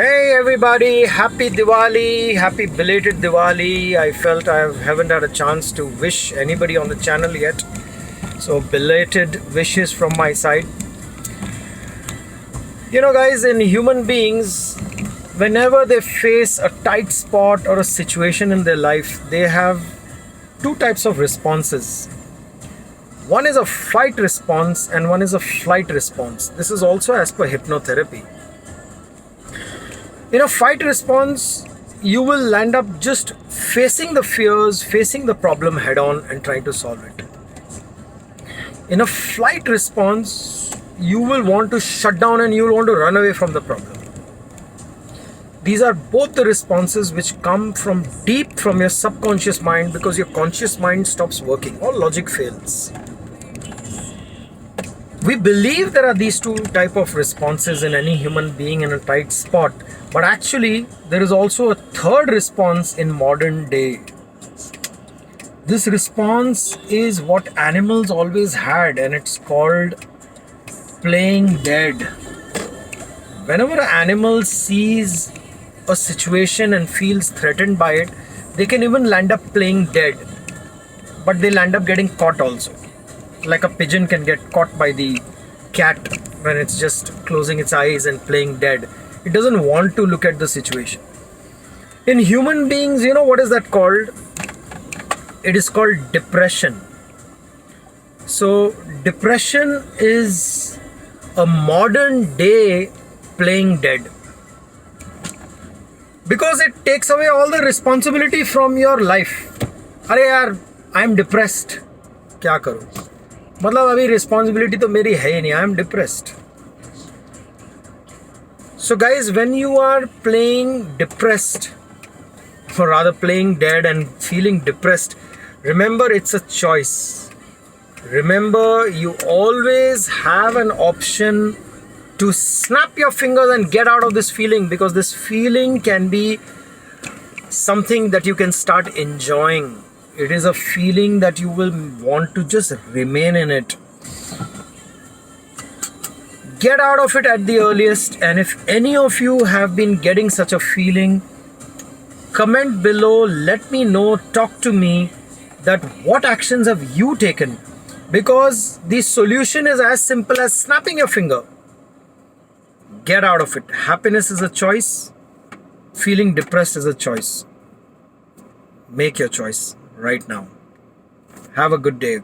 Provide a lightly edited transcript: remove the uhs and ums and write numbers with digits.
Hey everybody, happy Diwali, happy belated Diwali. I felt I haven't had a chance to wish anybody on the channel yet. So belated wishes from my side. You know guys, in human beings, whenever they face a tight spot or a situation in their life, they have two types of responses. One is a fight response and one is a flight response. This is also as per hypnotherapy. In a fight response, you will end up just facing the fears, facing the problem head on and trying to solve it. In a flight response, you will want to shut down and you will want to run away from the problem. These are both the responses which come from deep from your subconscious mind, because your conscious mind stops working. All logic fails. We believe there are these two type of responses in any human being in a tight spot, but actually there is also a third response in modern day. This response is what animals always had, and it's called playing dead. Whenever an animal sees a situation and feels threatened by it, they can even land up playing dead, but they'll end up getting caught also. Like a pigeon can get caught by the cat when it's just closing its eyes and playing dead. It doesn't want to look at the situation. In human beings, you know what is that called? It is called depression. So depression is a modern day playing dead, because it takes away all the responsibility from your life. अरे यार, I am depressed, क्या करूँ? मतलब अभी responsibility तो मेरी है ही नहीं. I am depressed. So guys, when you are playing depressed, or rather playing dead and feeling depressed, remember it's a choice. Remember, you always have an option to snap your fingers and get out of this feeling, because this feeling can be something that you can start enjoying. It is a feeling that you will want to just remain in it. Get out of it at the earliest, and if any of you have been getting such a feeling, comment below, let me know, talk to me that what actions have you taken, because the solution is as simple as snapping your finger. Get out of it. Happiness is a choice. Feeling depressed is a choice. Make your choice right now. Have a good day.